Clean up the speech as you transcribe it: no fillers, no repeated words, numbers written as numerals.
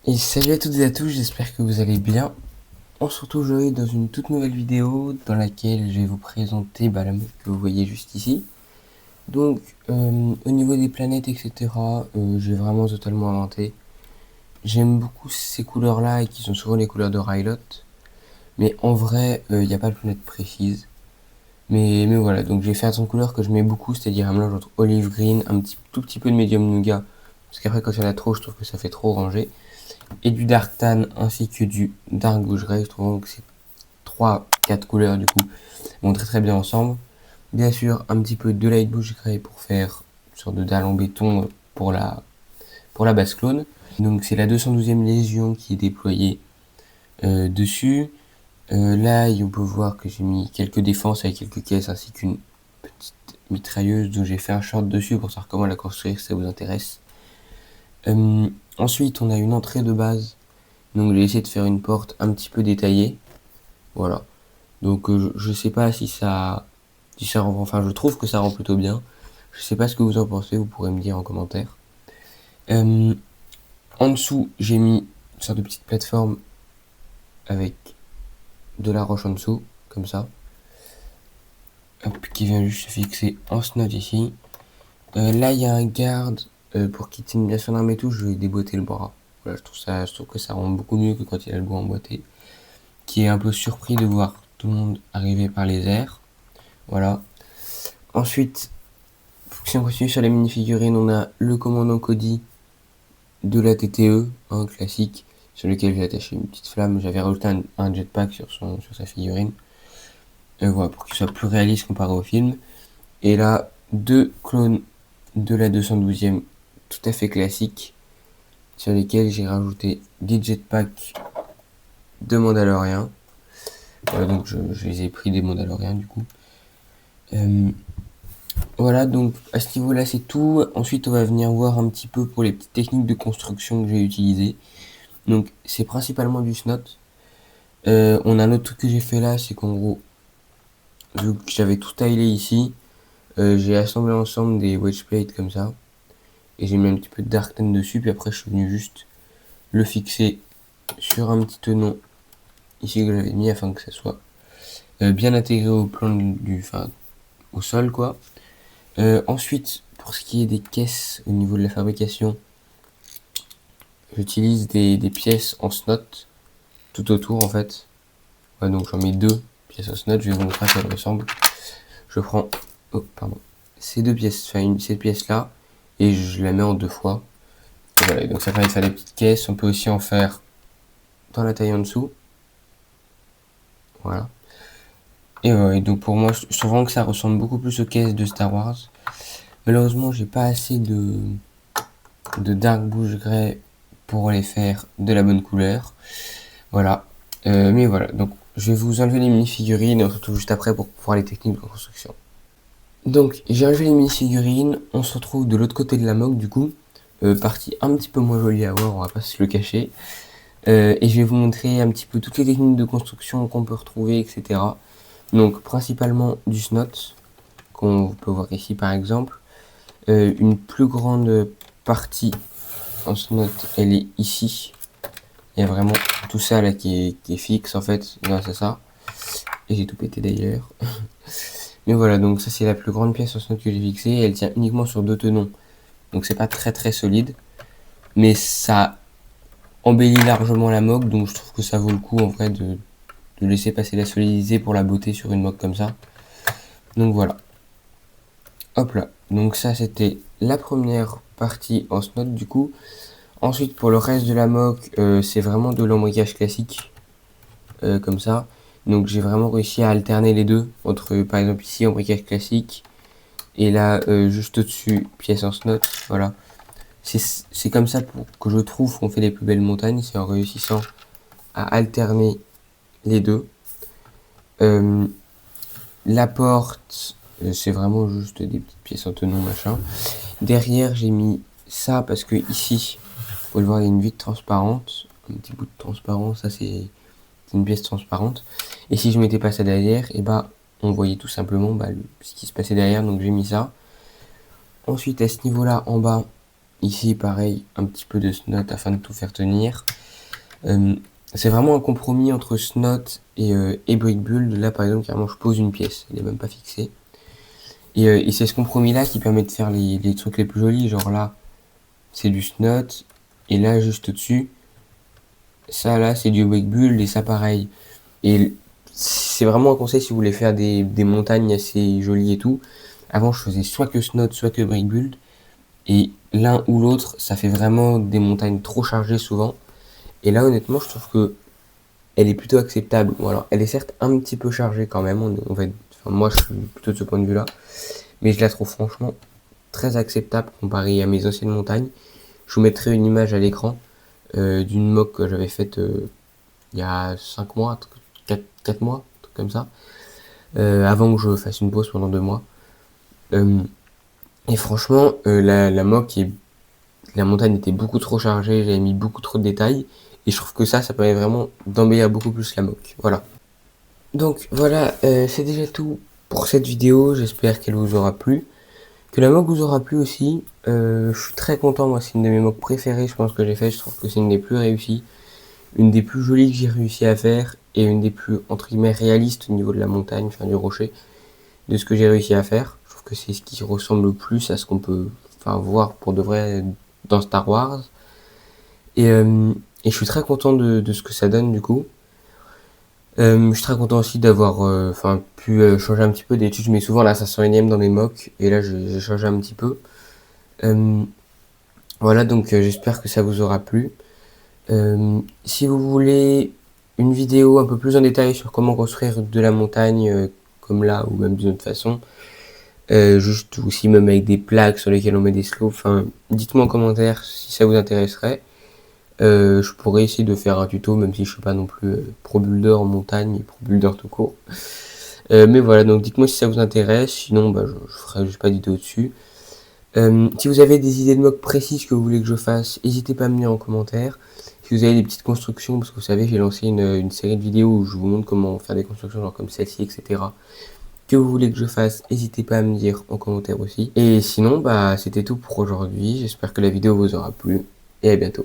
Et salut à toutes et à tous, j'espère que vous allez bien. On se retrouve aujourd'hui dans une toute nouvelle vidéo dans laquelle je vais vous présenter la map que vous voyez juste ici. Donc au niveau des planètes etc, j'ai vraiment totalement inventé. J'aime beaucoup ces couleurs là et qui sont souvent les couleurs de Rylot. Mais en vrai il n'y a pas de planète précise. Mais voilà, donc j'ai fait un couleur que je mets beaucoup, c'est-à-dire un mélange entre olive green, tout petit peu de medium nougat. Parce qu'après quand il y en a trop je trouve que ça fait trop orangé. Et du dark tan ainsi que du dark bush grey. Je trouve que ces 3-4 couleurs du coup vont très bien ensemble. Bien sûr un petit peu de light bush grey pour faire une sorte de dalle en béton pour la base clone. Donc c'est la 212e Légion qui est déployée dessus. Là on peut voir que j'ai mis quelques défenses avec quelques caisses ainsi qu'une petite mitrailleuse dont j'ai fait un short dessus pour savoir comment la construire si ça vous intéresse. Ensuite on a une entrée de base. Donc j'ai essayé de faire une porte un petit peu détaillée. Voilà. Donc je sais pas si ça rend, enfin je trouve que ça rend plutôt bien. Je sais pas ce que vous en pensez, vous pourrez me dire en commentaire. En dessous, j'ai mis une sorte de petite plateforme avec de la roche en dessous, comme ça. Hop, qui vient juste se fixer en snod ici. Là, il y a un garde pour qu'il tienne bien son arme et tout. Je vais déboîter le bras. Voilà, je trouve que ça rend beaucoup mieux que quand il a le bois emboîté. Qui est un peu surpris de voir tout le monde arriver par les airs. Voilà. Ensuite, si on continue sur les mini-figurines, on a le commandant Cody de la TTE, un classique, sur lequel j'ai attaché une petite flamme. J'avais rajouté un jetpack sur sa figurine. Voilà, pour qu'il soit plus réaliste comparé au film. Et là, deux clones de la 212e, tout à fait classiques, sur lesquels j'ai rajouté des jetpacks de Mandalorian. Voilà, donc je les ai pris des Mandaloriens du coup. Voilà, donc à ce niveau-là, c'est tout. Ensuite, on va venir voir un petit peu pour les petites techniques de construction que j'ai utilisées. Donc, c'est principalement du snot. On a un autre truc que j'ai fait là, c'est qu'en gros, vu que j'avais tout taillé ici, j'ai assemblé ensemble des wedge plates comme ça. Et j'ai mis un petit peu de dark tan dessus, puis après, je suis venu juste le fixer sur un petit tenon ici que j'avais mis afin que ça soit bien intégré au plan au sol quoi. Ensuite, pour ce qui est des caisses au niveau de la fabrication, j'utilise des pièces en snot tout autour en fait. Ouais, donc j'en mets deux pièces en snot, je vais vous montrer à quoi elles ressemblent. Je prends ces deux pièces, cette pièce là, et je la mets en deux fois. Et voilà, donc ça permet de faire des petites caisses. On peut aussi en faire dans la taille en dessous. Voilà. Et donc pour moi, je trouve vraiment que ça ressemble beaucoup plus aux caisses de Star Wars. Malheureusement, j'ai pas assez de dark bush grey pour les faire de la bonne couleur. Voilà. Mais voilà, donc je vais vous enlever les mini-figurines et on se retrouve juste après pour voir les techniques de construction. Donc j'ai enlevé les mini-figurines, on se retrouve de l'autre côté de la moque du coup. Partie un petit peu moins jolie à voir, on va pas se le cacher. Et je vais vous montrer un petit peu toutes les techniques de construction qu'on peut retrouver, etc. Donc principalement du snot, qu'on peut voir ici par exemple. Une plus grande partie en snot, elle est ici. Il y a vraiment tout ça là qui est fixe en fait grâce à ça. Et j'ai tout pété d'ailleurs. Mais voilà, donc ça c'est la plus grande pièce en snot que j'ai fixée. Elle tient uniquement sur deux tenons. Donc c'est pas très solide. Mais ça embellit largement la moque. Donc je trouve que ça vaut le coup en vrai de laisser passer la solidité pour la beauté sur une moque comme ça. Donc voilà. Hop là. Donc ça c'était la première partie en snot du coup. Ensuite pour le reste de la moque, c'est vraiment de l'embrayage classique. Comme ça. Donc j'ai vraiment réussi à alterner les deux. Entre par exemple ici embrayage classique. Et là juste au-dessus pièce en snot. Voilà. C'est comme ça que je trouve qu'on fait les plus belles montagnes. C'est en réussissant à alterner les deux. La porte, c'est vraiment juste des petites pièces en tenon machin. Derrière j'ai mis ça parce que ici, vous pouvez le voir, il y a une vitre transparente, un petit bout de transparent, ça c'est une pièce transparente. Et si je mettais pas ça derrière, et bah on voyait tout simplement ce qui se passait derrière, donc j'ai mis ça. Ensuite à ce niveau là en bas, Ici, pareil, un petit peu de snot afin de tout faire tenir. C'est vraiment un compromis entre snot et brick build. Là, par exemple, carrément, je pose une pièce, elle est même pas fixée. Et c'est ce compromis-là qui permet de faire les trucs les plus jolis. Genre là, c'est du snot, et là, juste au-dessus, ça là, c'est du brick build, et ça pareil. Et c'est vraiment un conseil si vous voulez faire des montagnes assez jolies et tout. Avant, je faisais soit que snot, soit que brick build. Et l'un ou l'autre, ça fait vraiment des montagnes trop chargées souvent. Et là, honnêtement, je trouve que elle est plutôt acceptable. Bon, alors, elle est certes un petit peu chargée quand même. On va enfin, moi, je suis plutôt de ce point de vue-là. Mais je la trouve franchement très acceptable comparée à mes anciennes montagnes. Je vous mettrai une image à l'écran d'une mock que j'avais faite il y a 5 mois, 4 mois, un truc comme ça. Avant que je fasse une pause pendant 2 mois. Et franchement, la mock la montagne était beaucoup trop chargée, j'avais mis beaucoup trop de détails. Et je trouve que ça permet vraiment d'embellir beaucoup plus la mock. Voilà. Donc voilà, c'est déjà tout pour cette vidéo. J'espère qu'elle vous aura plu. Que la mock vous aura plu aussi. Je suis très content, moi c'est une de mes mocks préférées, je pense que j'ai fait. Je trouve que c'est une des plus réussies, une des plus jolies que j'ai réussi à faire, et une des plus entre guillemets réalistes au niveau de la montagne, enfin du rocher, de ce que j'ai réussi à faire. Je trouve que c'est ce qui ressemble le plus à ce qu'on peut voir pour de vrai dans Star Wars. Et je suis très content de ce que ça donne du coup. Je suis très content aussi d'avoir pu changer un petit peu d'études. Je mets souvent la 500 dans mes mocks, et là j'ai changé un petit peu. Voilà, donc j'espère que ça vous aura plu. Si vous voulez une vidéo un peu plus en détail sur comment construire de la montagne comme là, ou même d'une autre façon, juste aussi même avec des plaques sur lesquelles on met des slopes, dites-moi en commentaire si ça vous intéresserait. Je pourrais essayer de faire un tuto, même si je suis pas non plus pro builder en montagne et pro builder tout court. Mais voilà, donc dites-moi si ça vous intéresse, sinon je ferai juste pas de vidéo dessus. Si vous avez des idées de mock précises que vous voulez que je fasse, n'hésitez pas à me dire en commentaire. Si vous avez des petites constructions, parce que vous savez, j'ai lancé une série de vidéos où je vous montre comment faire des constructions genre comme celle-ci, etc. Que vous voulez que je fasse, n'hésitez pas à me dire en commentaire aussi. Et sinon, c'était tout pour aujourd'hui. J'espère que la vidéo vous aura plu, et à bientôt.